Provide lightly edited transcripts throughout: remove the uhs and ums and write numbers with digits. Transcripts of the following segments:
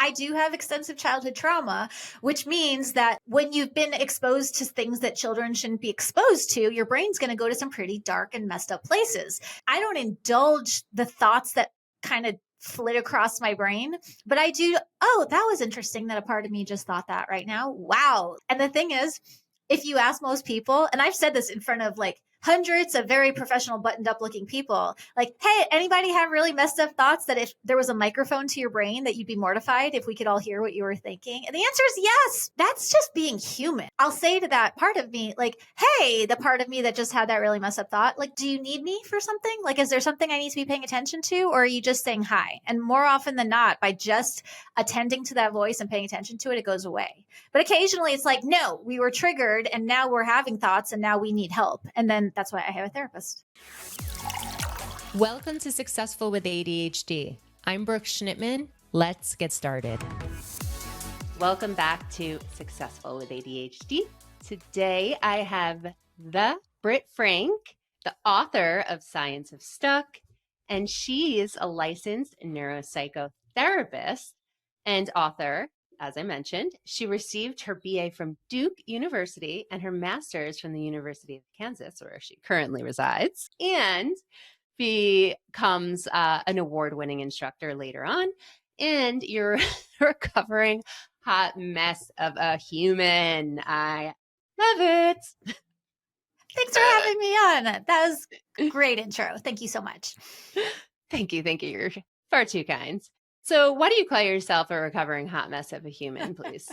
I do have extensive childhood trauma, which means that when you've been exposed to things that children shouldn't be exposed to, your brain's going to go to some pretty dark and messed up places. I don't indulge the thoughts that kind of flit across my brain, but I do. Oh, that was interesting that a part of me just thought that right now. Wow. And the thing is, if you ask most people, and I've said this in front of like hundreds of very professional buttoned up looking people, like, hey, anybody have really messed up thoughts that if there was a microphone to your brain that you'd be mortified if we could all hear what you were thinking? And the answer is yes. That's just being human. I'll say to that part of me, like, hey, the part of me that just had that really messed up thought, like, do you need me for something? Like, is there something I need to be paying attention to? Or are you just saying hi? And more often than not, by just attending to that voice and paying attention to it, it goes away. But occasionally it's like, no, we were triggered and now we're having thoughts and now we need help. And then that's why I have a therapist. Welcome to Successful with ADHD. I'm Brooke Schnittman. Let's get started. Welcome back to Successful with ADHD. Today I have the Britt Frank, the author of Science of Stuck, and she is a licensed neuropsychotherapist and author. As I mentioned, she received her BA from Duke University and her master's from the University of Kansas, where she currently resides, and becomes an award-winning instructor later on. And you're a recovering hot mess of a human. I love it. Thanks for having me on. That was a great intro. Thank you so much. Thank you. Thank you. You're far too kind. So why do you call yourself a recovering hot mess of a human, please?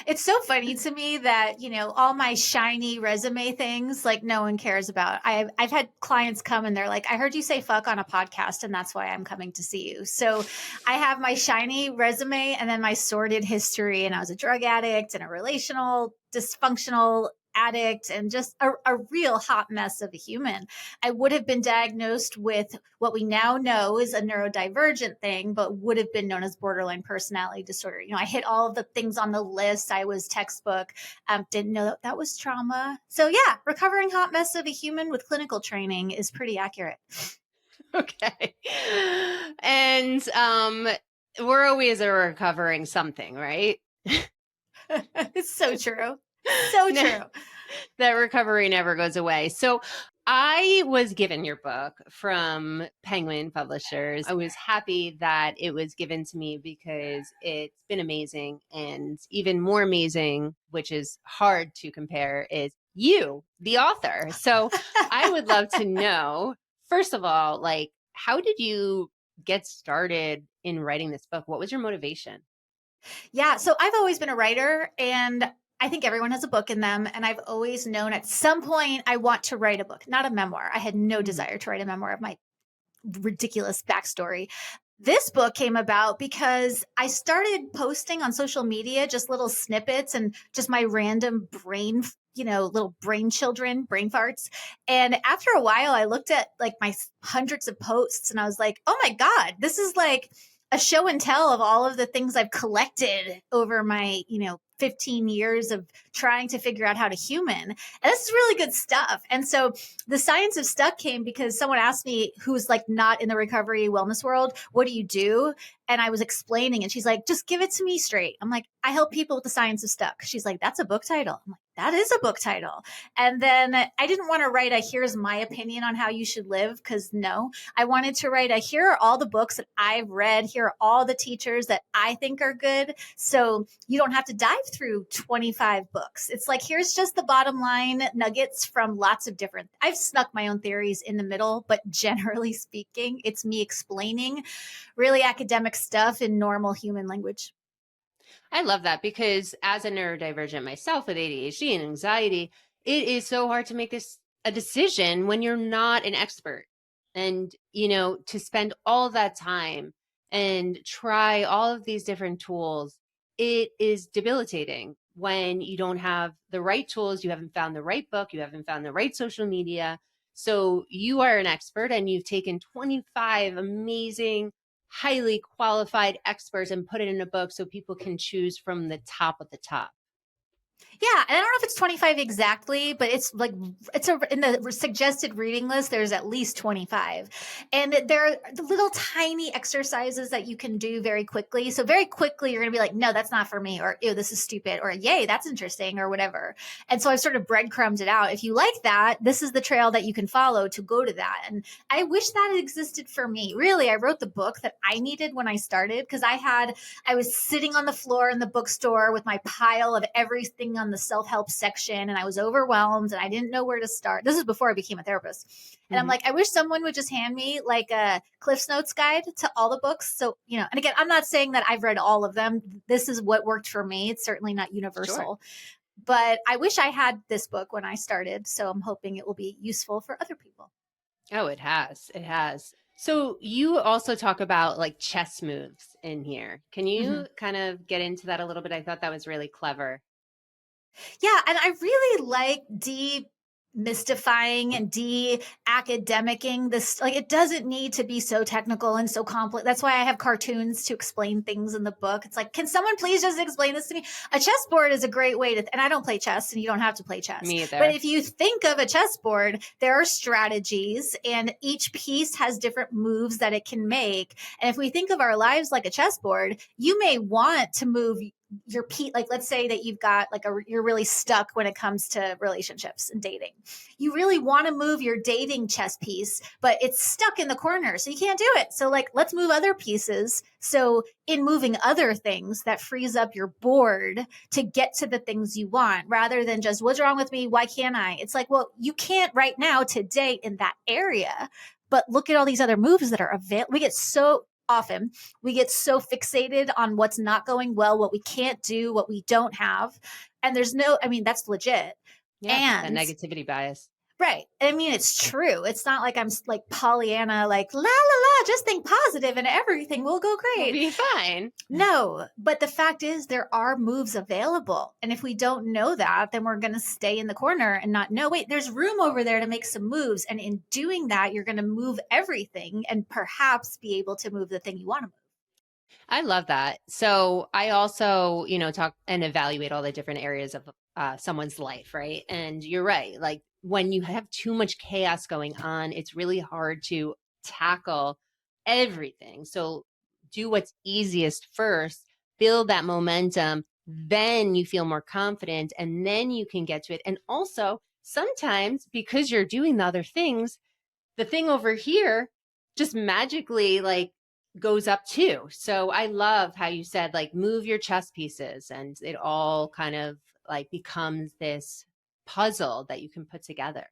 It's so funny to me that, all my shiny resume things, like no one cares about. I've had clients come and they're like, I heard you say fuck on a podcast and that's why I'm coming to see you. So I have my shiny resume and then my sordid history. And I was a drug addict and a relational dysfunctional addict and just a real hot mess of a human. I would have been diagnosed with what we now know is a neurodivergent thing, but would have been known as borderline personality disorder. I hit all of the things on the list. I was textbook, didn't know that was trauma. So yeah, recovering hot mess of a human with clinical training is pretty accurate. Okay. And we're always a recovering something, right? It's so true. So true. That recovery never goes away. So I was given your book from Penguin Publishers. I was happy that it was given to me because it's been amazing. And even more amazing, which is hard to compare, is you, the author. So I would love to know, first of all, like, how did you get started in writing this book? What was your motivation? Yeah. So I've always been a writer and I think everyone has a book in them. And I've always known at some point I want to write a book, not a memoir. I had no desire to write a memoir of my ridiculous backstory. This book came about because I started posting on social media, just little snippets and just my random brain, little brain children, brain farts. And after a while, I looked at like my hundreds of posts and I was like, oh my God, this is like a show and tell of all of the things I've collected over my, 15 years of trying to figure out how to human. And this is really good stuff. And so the Science of Stuck came because someone asked me, who's like not in the recovery wellness world, what do you do? And I was explaining and she's like, just give it to me straight. I'm like, I help people with the Science of Stuck. She's like, that's a book title. I'm like, that is a book title. And then I didn't want to write a here's my opinion on how you should live, because no, I wanted to write a here are all the books that I've read. Here are all the teachers that I think are good. So you don't have to dive through 25 books. It's like, here's just the bottom line nuggets from lots of different, I've snuck my own theories in the middle, but generally speaking, it's me explaining really academic stuff in normal human language. I love that because as a neurodivergent myself with ADHD and anxiety, it is so hard to make this a decision when you're not an expert. And, to spend all that time and try all of these different tools, it is debilitating when you don't have the right tools, you haven't found the right book, you haven't found the right social media. So you are an expert and you've taken 25 amazing, highly qualified experts and put it in a book so people can choose from the top of the top. Yeah, and I don't know if it's 25 exactly, but it's like in the suggested reading list. There's at least 25, and there are the little tiny exercises that you can do very quickly. So very quickly, you're gonna be like, "No, that's not for me," or "Ew, this is stupid," or "Yay, that's interesting," or whatever. And so I've sort of breadcrumbed it out. If you like that, this is the trail that you can follow to go to that. And I wish that had existed for me. Really, I wrote the book that I needed when I started because I was sitting on the floor in the bookstore with my pile of everything on the self-help section, and I was overwhelmed and I didn't know where to start. This is before I became a therapist. And I'm like, I wish someone would just hand me like a Cliff's Notes guide to all the books. So, and again, I'm not saying that I've read all of them. This is what worked for me. It's certainly not universal. Sure. But I wish I had this book when I started. So I'm hoping it will be useful for other people. Oh, it has. It has. So you also talk about like chess moves in here. Can you kind of get into that a little bit? I thought that was really clever. Yeah, and I really like demystifying and de-academicing this. Like, it doesn't need to be so technical and so complex. That's why I have cartoons to explain things in the book. It's like, can someone please just explain this to me? A chessboard is a great way to, and I don't play chess, and you don't have to play chess. Me either. But if you think of a chessboard, there are strategies, and each piece has different moves that it can make. And if we think of our lives like a chessboard, you may want to move your like, let's say that you've got like you're really stuck when it comes to relationships and dating. You really want to move your dating chess piece, but it's stuck in the corner, so you can't do it. So like, let's move other pieces. So in moving other things, that frees up your board to get to the things you want, rather than just, what's wrong with me? Why can't I? It's like, well, you can't right now today in that area, but look at all these other moves that are available. We get so fixated on what's not going well, what we can't do, what we don't have. And that's legit. Yeah, And that negativity bias. right. I mean, it's true. It's not like I'm like Pollyanna, like, la, la, la, just think positive and everything will go We'll great. be fine. No, but the fact is there are moves available. And if we don't know that, then we're going to stay in the corner and not know, wait, there's room over there to make some moves. And in doing that, you're going to move everything and perhaps be able to move the thing you want to move. I love that. So I also, talk and evaluate all the different areas of someone's life, right? And you're right. Like, when you have too much chaos going on, it's really hard to tackle everything. So do what's easiest first, build that momentum, then you feel more confident, and then you can get to it. And also, sometimes because you're doing the other things, the thing over here just magically like goes up too. So I love how you said like move your chess pieces, and it all kind of like becomes this puzzle that you can put together.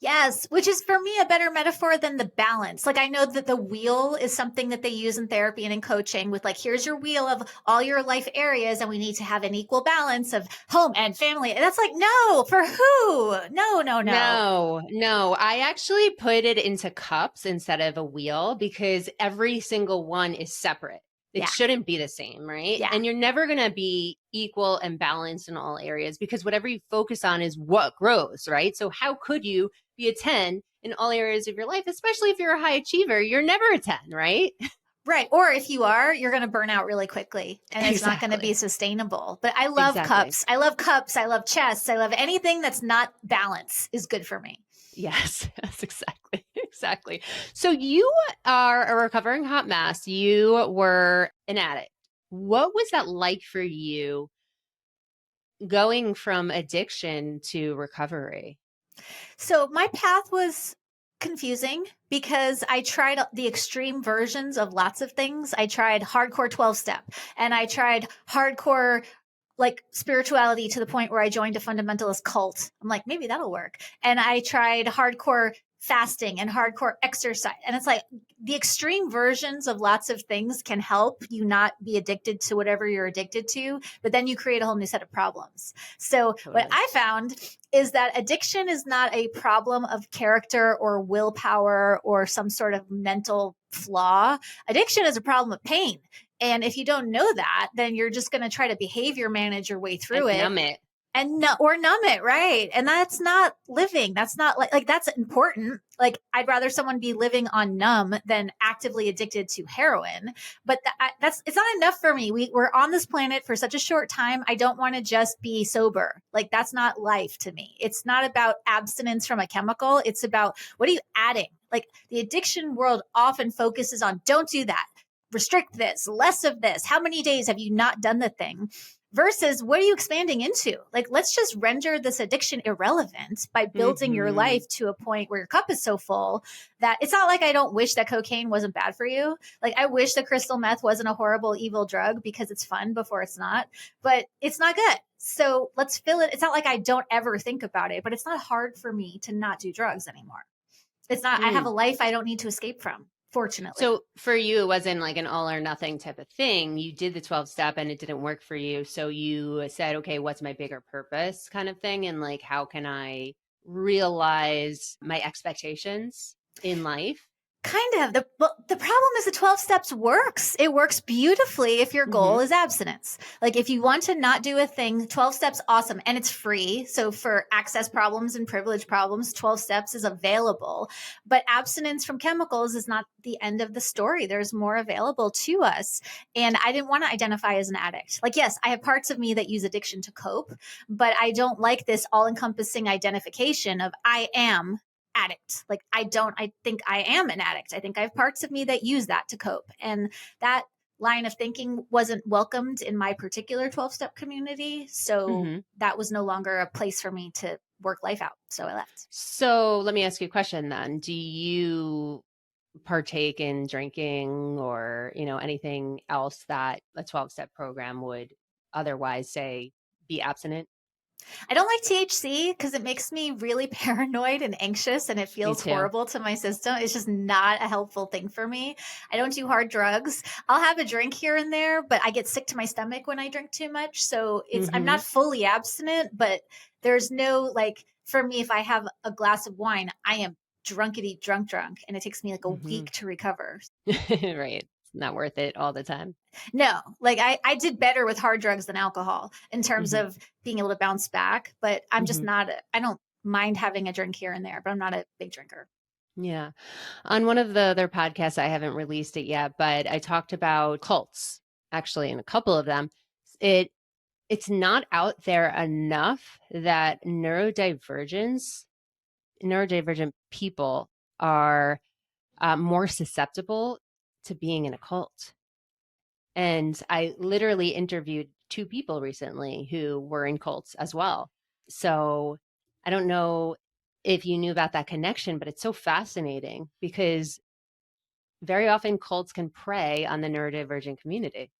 Yes, which is for me a better metaphor than the balance. Like, I know that the wheel is something that they use in therapy and in coaching with like, here's your wheel of all your life areas, and we need to have an equal balance of home and family. And that's like, no, for who? No. I actually put it into cups instead of a wheel because every single one is separate. It shouldn't be the same, right? Yeah. And you're never going to be equal and balanced in all areas because whatever you focus on is what grows, right? So how could you be a 10 in all areas of your life, especially if you're a high achiever? You're never a 10, right? Right. Or if you are, you're going to burn out really quickly and it's not going to be sustainable. But I love cups. I love cups. I love chess. I love anything that's not balance is good for me. Yes, exactly. So you are a recovering hot mess. You were an addict. What was that like for you going from addiction to recovery? So my path was confusing because I tried the extreme versions of lots of things. I tried hardcore 12-step and I tried hardcore like spirituality to the point where I joined a fundamentalist cult. I'm like, maybe that'll work. And I tried hardcore fasting and hardcore exercise. And it's like the extreme versions of lots of things can help you not be addicted to whatever you're addicted to, but then you create a whole new set of problems. So what I found is that addiction is not a problem of character or willpower or some sort of mental flaw. Addiction is a problem of pain. And if you don't know that, then you're just going to try to behavior manage your way through it. Numb it. and or numb it, right? And that's not living. That's not like that's important. Like I'd rather someone be living on numb than actively addicted to heroin. But that's it's not enough for me. We're on this planet for such a short time. I don't want to just be sober. Like that's not life to me. It's not about abstinence from a chemical. It's about what are you adding? Like the addiction world often focuses on don't do that. Restrict this, less of this. How many days have you not done the thing? Versus what are you expanding into? Like, let's just render this addiction irrelevant by building your life to a point where your cup is so full that it's not like I don't wish that cocaine wasn't bad for you. Like, I wish that crystal meth wasn't a horrible, evil drug because it's fun before it's not, but it's not good. So let's fill it. It's not like I don't ever think about it, but it's not hard for me to not do drugs anymore. It's not, I have a life I don't need to escape from. Fortunately. So for you, it wasn't like an all or nothing type of thing. You did the 12-step and it didn't work for you. So you said, okay, what's my bigger purpose kind of thing? And like, how can I realize my expectations in life? Kind of. The problem is the 12 steps works. It works beautifully if your goal is abstinence. Like if you want to not do a thing, 12 steps, awesome. And it's free. So for access problems and privilege problems, 12 steps is available. But abstinence from chemicals is not the end of the story. There's more available to us. And I didn't want to identify as an addict. Like, yes, I have parts of me that use addiction to cope, but I don't like this all-encompassing identification of I am addict. Like I think I am an addict. I think I have parts of me that use that to cope. And that line of thinking wasn't welcomed in my particular 12-step community. So that was no longer a place for me to work life out. So I left. So let me ask you a question then. Do you partake in drinking or, anything else that a 12-step program would otherwise say be abstinent? I don't like THC because it makes me really paranoid and anxious and it feels horrible to my system. It's just not a helpful thing for me. I don't do hard drugs. I'll have a drink here and there, but I get sick to my stomach when I drink too much. So I'm not fully abstinent, but there's no for me, if I have a glass of wine, I am drunkety drunk. And it takes me like a week to recover. Right. It's not worth it all the time. No, like I did better with hard drugs than alcohol in terms of being able to bounce back, but I'm just not, I don't mind having a drink here and there, but I'm not a big drinker. Yeah. On one of the other podcasts, I haven't released it yet, but I talked about cults actually in a couple of them. It's not out there enough that neurodivergent people are more susceptible to being in a cult. And I literally interviewed 2 people recently who were in cults as well. So I don't know if you knew about that connection, but it's so fascinating because very often cults can prey on the neurodivergent community.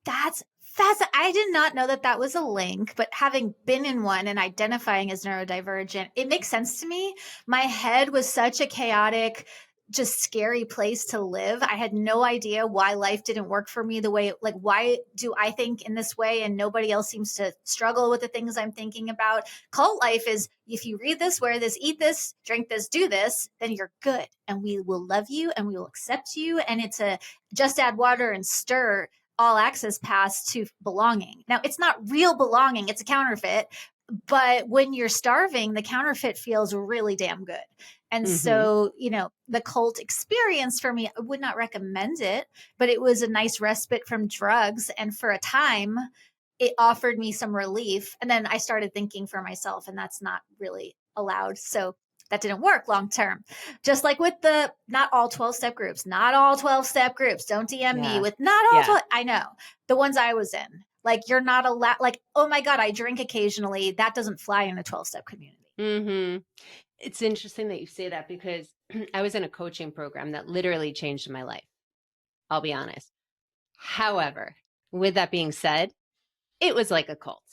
That's fascinating. I did not know that was a link, but having been in one and identifying as neurodivergent, it makes sense to me. My head was such a chaotic, just scary place to live. I had no idea why life didn't work for me the way, why do I think in this way and nobody else seems to struggle with the things I'm thinking about? Cult life is if you read this, wear this, eat this, drink this, do this, then you're good. And we will love you and we will accept you. And it's a just add water and stir all access pass to belonging. Now, it's not real belonging. It's a counterfeit. But when you're starving, the counterfeit feels really damn good. And so, the cult experience for me, I would not recommend it, but it was a nice respite from drugs. And for a time, it offered me some relief. And then I started thinking for myself, and that's not really allowed. So that didn't work long term. Just like with not all 12-step groups, don't DM me with not all 12. I know the ones I was in, you're not allowed, oh my God, I drink occasionally. That doesn't fly in a 12-step community. It's interesting that you say that because I was in a coaching program that literally changed my life. I'll be honest. However, with that being said, it was like a cult.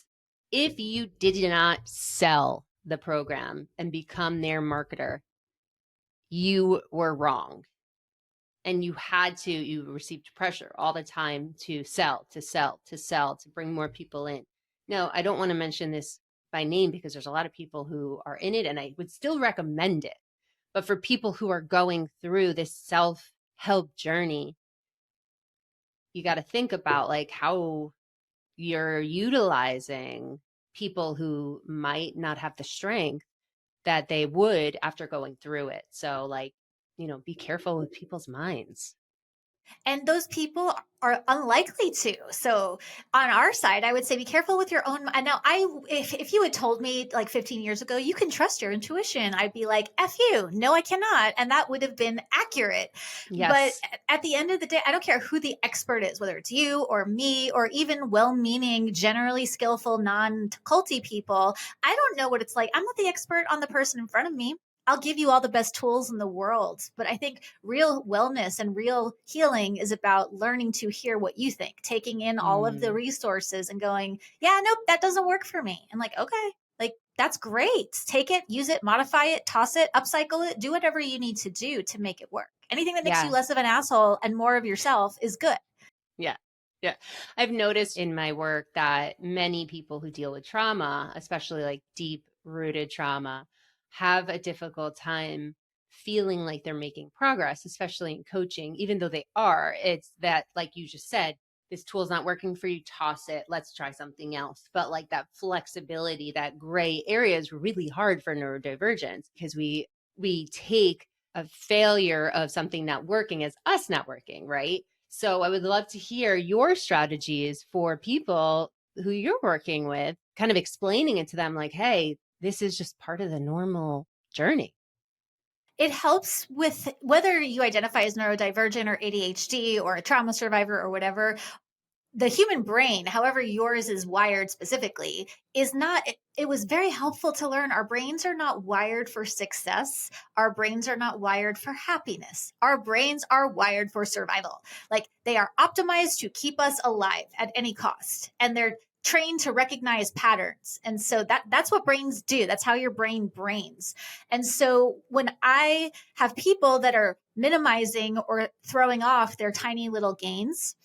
If you did not sell the program and become their marketer, you were wrong. And you received pressure all the time to sell, to bring more people in. Now, I don't want to mention this by name because there's a lot of people who are in it and I would still recommend it. But for people who are going through this self-help journey, you got to think about how you're utilizing people who might not have the strength that they would after going through it. So like, be careful with people's minds. And those people are unlikely to. So on our side, I would say be careful with your own. And now if you had told me like 15 years ago, you can trust your intuition, I'd be like, F you. No, I cannot. And that would have been accurate. Yes. But at the end of the day, I don't care who the expert is, whether it's you or me, or even well-meaning, generally skillful, non-culty people. I don't know what it's like. I'm not the expert on the person in front of me. I'll give you all the best tools in the world. But I think real wellness and real healing is about learning to hear what you think, taking in all of the resources and going, yeah, nope, that doesn't work for me. And like, okay, like that's great. Take it, use it, modify it, toss it, upcycle it, do whatever you need to do to make it work. Anything that makes you less of an asshole and more of yourself is good. Yeah. Yeah. I've noticed in my work that many people who deal with trauma, especially like deep rooted trauma, have a difficult time feeling like they're making progress, especially in coaching, even though they are. It's that, like you just said, this tool's not working for you, toss it, let's try something else. But like that flexibility, that gray area is really hard for neurodivergence because we take a failure of something not working as us not working, right? So I would love to hear your strategies for people who you're working with, kind of explaining it to them like, hey, this is just part of the normal journey. It helps with whether you identify as neurodivergent or ADHD or a trauma survivor or whatever. The human brain, however yours is wired specifically, is not, it was very helpful to learn our brains are not wired for success. Our brains are not wired for happiness. Our brains are wired for survival. Like they are optimized to keep us alive at any cost. And they're trained to recognize patterns. And so that's what brains do. That's how your brain brains. And so when I have people that are minimizing or throwing off their tiny little gains,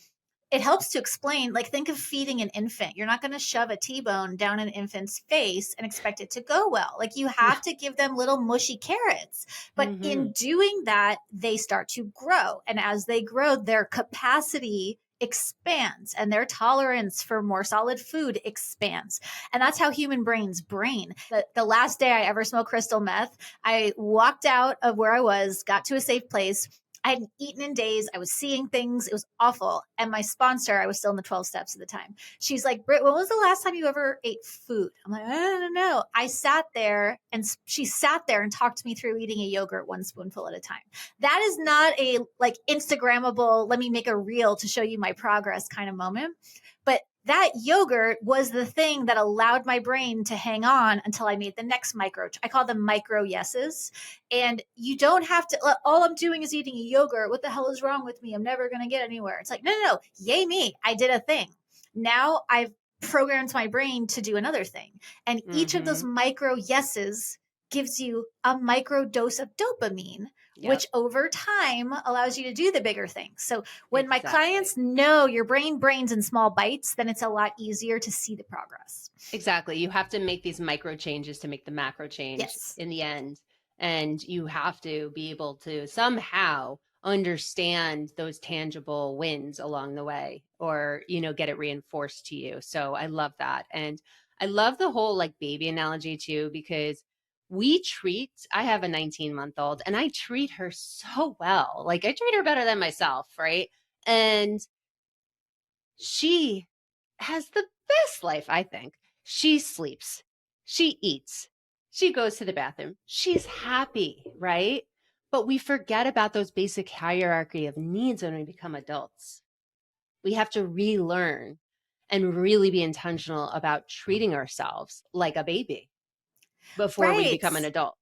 it helps to explain, like, think of feeding an infant. You're not going to shove a T-bone down an infant's face and expect it to go well. Like you have to give them little mushy carrots. But in doing that, they start to grow. And as they grow, their capacity expands and their tolerance for more solid food expands. And that's how human brains brain. The last day I ever smoked crystal meth, I walked out of where I was, got to a safe place. I hadn't eaten in days. I was seeing things. It was awful. And my sponsor, I was still in the 12 steps at the time. She's like, Britt, when was the last time you ever ate food? I'm like, I don't know. I sat there and she sat there and talked me through eating a yogurt one spoonful at a time. That is not a like Instagrammable, let me make a reel to show you my progress kind of moment. But that yogurt was the thing that allowed my brain to hang on until I made the next I call them micro yeses. And you don't have to, all I'm doing is eating a yogurt. What the hell is wrong with me? I'm never going to get anywhere. It's like, no. Yay me. I did a thing. Now I've programmed my brain to do another thing. And each of those micro yeses gives you a micro dose of dopamine, which over time allows you to do the bigger things. So when my clients know your brain brains in small bites, then it's a lot easier to see the progress. Exactly. You have to make these micro changes to make the macro change in the end. And you have to be able to somehow understand those tangible wins along the way or, get it reinforced to you. So I love that. And I love the whole like baby analogy too, because I have a 19-month-old and I treat her so well. Like I treat her better than myself, right? And she has the best life, I think. She sleeps, she eats, she goes to the bathroom, she's happy, right? But we forget about those basic hierarchy of needs when we become adults. We have to relearn and really be intentional about treating ourselves like a baby before we become an adult.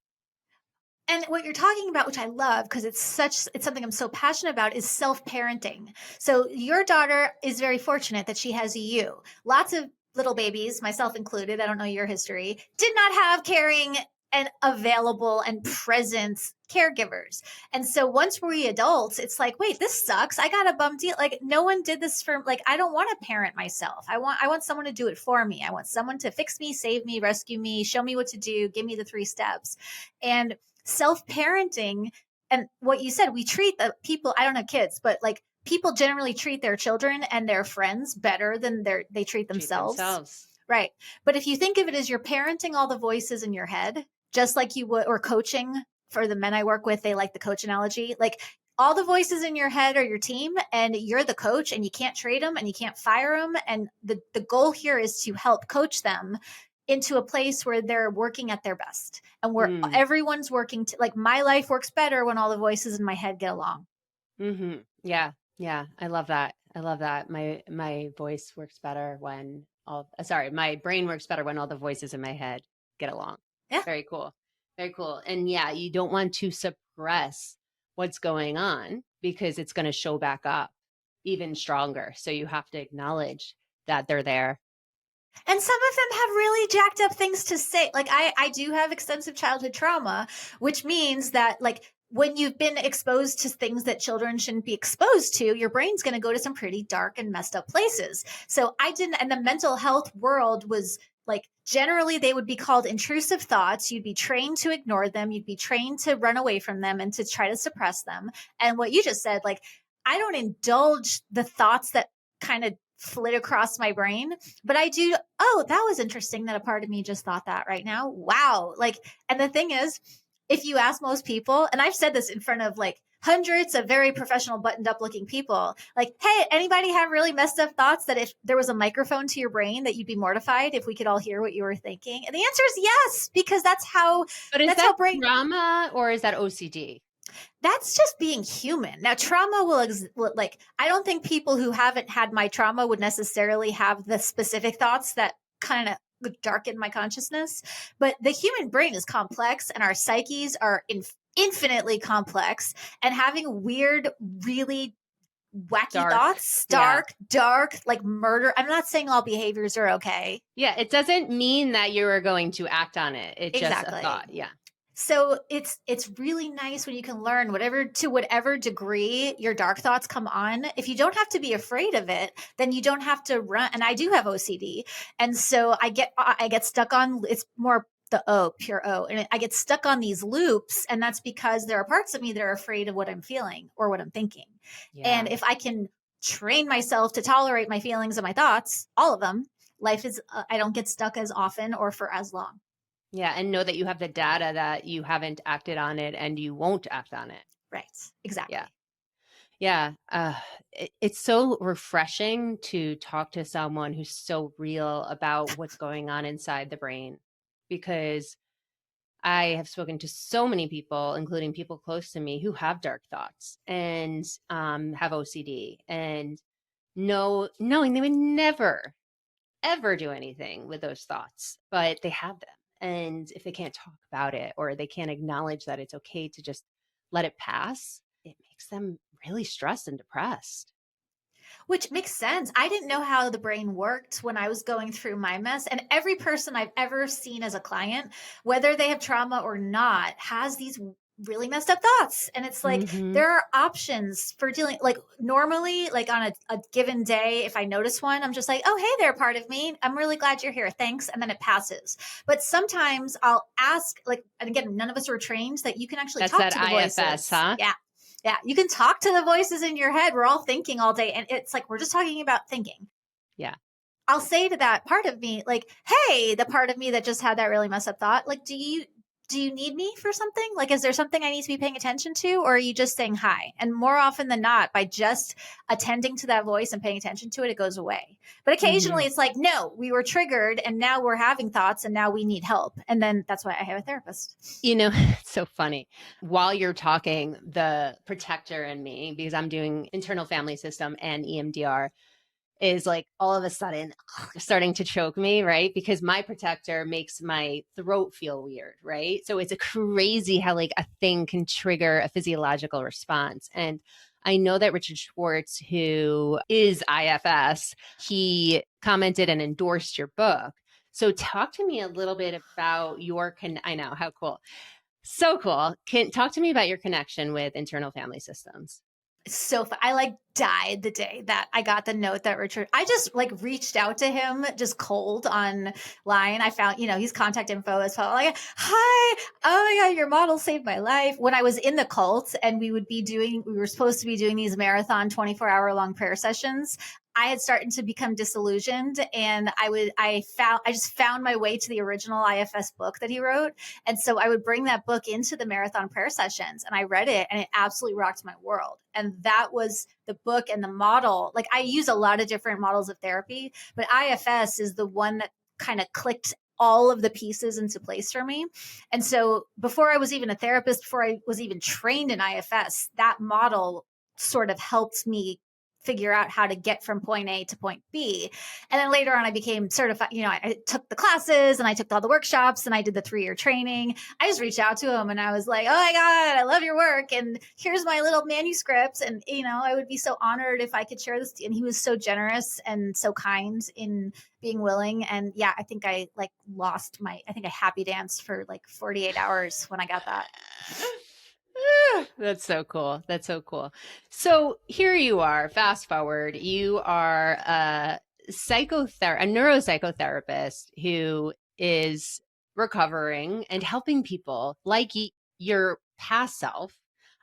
And what you're talking about, which I love because it's something I'm so passionate about, is self-parenting. So your daughter is very fortunate that she has you. Lots of little babies, myself included, I don't know your history, did not have caring and available and present caregivers. And so once we're adults, it's like, wait, this sucks. I got a bum deal. Like no one did this for, like, I don't want to parent myself. I want someone to do it for me. I want someone to fix me, save me, rescue me, show me what to do, give me the 3 steps. And self-parenting, and what you said, we treat the people, I don't have kids, but like people generally treat their children and their friends better than they treat themselves. Right. But if you think of it as you're parenting all the voices in your head, just like you would, or coaching for the men I work with, they like the coach analogy. Like all the voices in your head are your team and you're the coach and you can't trade them and you can't fire them. And the goal here is to help coach them into a place where they're working at their best and where everyone's working to, like, my life works better when all the voices in my head get along. Mm-hmm. Yeah. Yeah. I love that. I love that. My voice works better when my brain works better when all the voices in my head get along. Yeah. Very cool. Very cool. And yeah, you don't want to suppress what's going on because it's going to show back up even stronger. So you have to acknowledge that they're there. And some of them have really jacked up things to say. Like I do have extensive childhood trauma, which means that, like, when you've been exposed to things that children shouldn't be exposed to, your brain's going to go to some pretty dark and messed up places. So and the mental health world was like, generally they would be called intrusive thoughts. You'd be trained to ignore them. You'd be trained to run away from them and to try to suppress them. And what you just said, like, I don't indulge the thoughts that kind of flit across my brain, but I do. Oh, that was interesting that a part of me just thought that right now. Wow. Like, and the thing is, if you ask most people, and I've said this in front of like hundreds of very professional buttoned up looking people, like, hey, anybody have really messed up thoughts that if there was a microphone to your brain that you'd be mortified if we could all hear what you were thinking? And the answer is yes, because that's how. But is that's that how brain trauma or is that OCD? That's just being human. Now, trauma like, I don't think people who haven't had my trauma would necessarily have the specific thoughts that kind of darken my consciousness. But the human brain is complex and our psyches are infinitely complex, and having weird, really wacky thoughts, dark, like murder. I'm not saying all behaviors are okay. Yeah. It doesn't mean that you are going to act on it. It's just a thought. Yeah. So it's really nice when you can learn to whatever degree your dark thoughts come on. If you don't have to be afraid of it, then you don't have to run. And I do have OCD. And so I get stuck on, it's more the pure O. And I get stuck on these loops. And that's because there are parts of me that are afraid of what I'm feeling or what I'm thinking. Yeah. And if I can train myself to tolerate my feelings and my thoughts, all of them, life is, I don't get stuck as often or for as long. Yeah. And know that you have the data that you haven't acted on it and you won't act on it. Right. Exactly. Yeah. Yeah. It's so refreshing to talk to someone who's so real about what's going on inside the brain, because I have spoken to so many people, including people close to me, who have dark thoughts and have OCD, and knowing they would never, ever do anything with those thoughts, but they have them. And if they can't talk about it or they can't acknowledge that it's okay to just let it pass, it makes them really stressed and depressed. Which makes sense. I didn't know how the brain worked when I was going through my mess. And every person I've ever seen as a client, whether they have trauma or not, has these really messed up thoughts. And it's like, there are options for dealing, like, normally, like on a given day, if I notice one, I'm just like, oh, hey there, part of me. I'm really glad you're here. Thanks. And then it passes. But sometimes I'll ask, like, and again, none of us were trained that you can actually talk to the voices. IFS, huh? Yeah. Yeah. You can talk to the voices in your head. We're all thinking all day. And it's like, we're just talking about thinking. Yeah. I'll say to that part of me, like, hey, the part of me that just had that really messed up thought, like, do you need me for something? Like, is there something I need to be paying attention to? Or are you just saying hi? And more often than not, by just attending to that voice and paying attention to it, it goes away. But occasionally it's like, no, we were triggered and now we're having thoughts and now we need help. And then that's why I have a therapist. You know, it's so funny. While you're talking, the protector in me, because I'm doing internal family system and EMDR, is like all of a sudden starting to choke me, right? Because my protector makes my throat feel weird, right? So it's a crazy how like a thing can trigger a physiological response. And I know that Richard Schwartz, who is IFS, he commented and endorsed your book. So talk to me a little bit about I know, how cool. So cool. Talk to me about your connection with internal family systems. So I like died the day that I got the note that Richard, I just like reached out to him just cold online. I found, his contact info as well. Like, hi, oh my God, your model saved my life. When I was in the cult and we were supposed to be doing these marathon 24-hour long prayer sessions, I had started to become disillusioned, and I just found my way to the original IFS book that he wrote. And so I would bring that book into the marathon prayer sessions, and I read it, and it absolutely rocked my world. And that was the book and the model. Like, I use a lot of different models of therapy, but IFS is the one that kind of clicked all of the pieces into place for me. And so before I was even a therapist, before I was even trained in IFS, that model sort of helped me figure out how to get from point A to point B. And then later on, I became certified. I took the classes and I took all the workshops and I did the 3-year training. I just reached out to him and I was like, oh my God, I love your work. And here's my little manuscript. And, I would be so honored if I could share this. And he was so generous and so kind in being willing. And yeah, I think I happy danced for like 48 hours when I got that. That's so cool. That's so cool. So here you are, fast forward, you are a neuropsychotherapist who is recovering and helping people like your past self.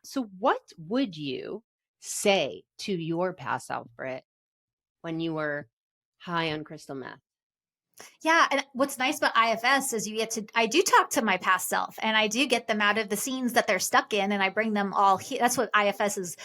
So what would you say to your past self, Britt, when you were high on crystal meth? Yeah. And what's nice about IFS is I do talk to my past self, and I do get them out of the scenes that they're stuck in, and I bring them all here. That's what IFS is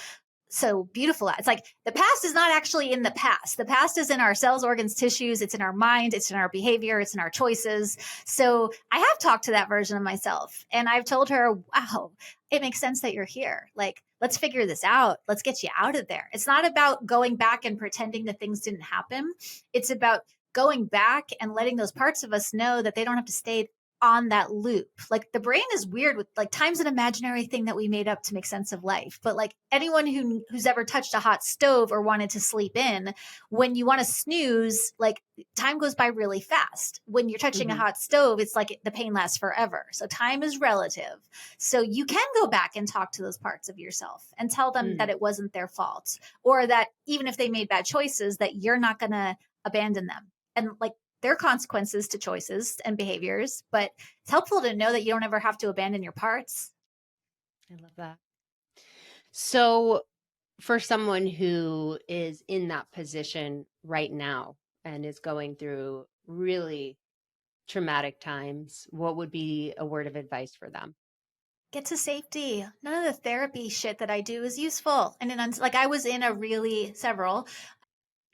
so beautiful at. It's like the past is not actually in the past. The past is in our cells, organs, tissues. It's in our mind. It's in our behavior. It's in our choices. So I have talked to that version of myself, and I've told her, wow, it makes sense that you're here. Like, let's figure this out. Let's get you out of there. It's not about going back and pretending that things didn't happen. It's about going back and letting those parts of us know that they don't have to stay on that loop. Like, the brain is weird with, like, time's an imaginary thing that we made up to make sense of life. But like anyone who's ever touched a hot stove or wanted to sleep in, when you want to snooze, like, time goes by really fast. When you're touching a hot stove, it's like the pain lasts forever. So time is relative. So you can go back and talk to those parts of yourself and tell them that it wasn't their fault, or that even if they made bad choices, that you're not going to abandon them. And like, there are consequences to choices and behaviors, but it's helpful to know that you don't ever have to abandon your parts. I love that. So for someone who is in that position right now and is going through really traumatic times, what would be a word of advice for them? Get to safety. None of the therapy shit that I do is useful. And I was in several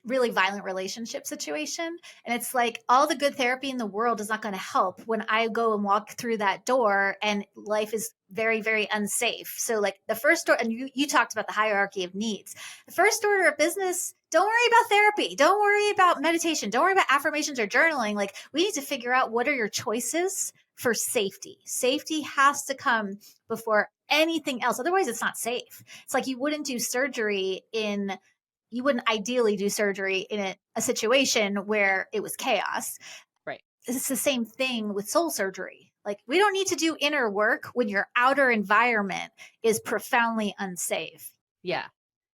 really violent relationship situation. And it's like, all the good therapy in the world is not going to help when I go and walk through that door and life is very, very unsafe. So like the first door, and you talked about the hierarchy of needs. The first order of business, don't worry about therapy. Don't worry about meditation. Don't worry about affirmations or journaling. Like, we need to figure out what are your choices for safety. Safety has to come before anything else. Otherwise, it's not safe. It's like, you wouldn't ideally do surgery in a situation where it was chaos. Right. It's the same thing with soul surgery. Like, we don't need to do inner work when your outer environment is profoundly unsafe. Yeah.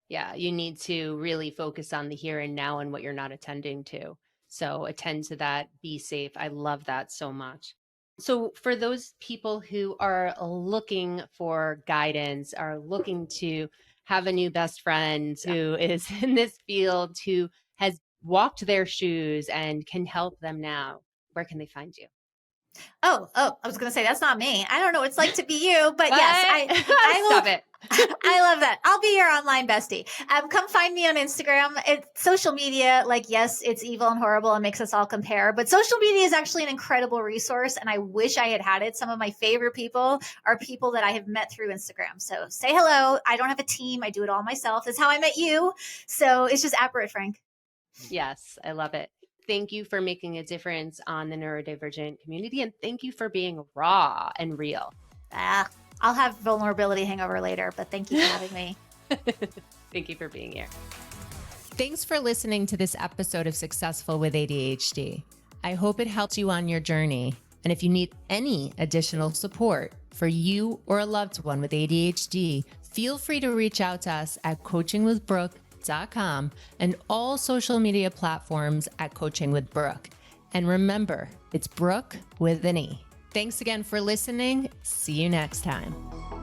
Yeah. You need to really focus on the here and now and what you're not attending to. So attend to that, be safe. I love that so much. So for those people who are looking for guidance, are looking to have a new best friend who is in this field, who has walked their shoes and can help them now, where can they find you? Oh, I was going to say, that's not me. I don't know what it's like to be you, but yes, I will. Stop it. I love that. I'll be your online bestie. Come find me on Instagram. It's social media. Like, yes, it's evil and horrible and makes us all compare, but social media is actually an incredible resource. And I wish I had it. Some of my favorite people are people that I have met through Instagram. So say hello. I don't have a team. I do it all myself. That's how I met you. So it's just Britt Frank. Yes, I love it. Thank you for making a difference on the neurodivergent community. And thank you for being raw and real. I'll have vulnerability hangover later, but thank you for having me. Thank you for being here. Thanks for listening to this episode of Successful with ADHD. I hope it helped you on your journey. And if you need any additional support for you or a loved one with ADHD, feel free to reach out to us at coachingwithbrooke.com and all social media platforms at Coaching with Brooke. And remember, it's Brooke with an E. Thanks again for listening. See you next time.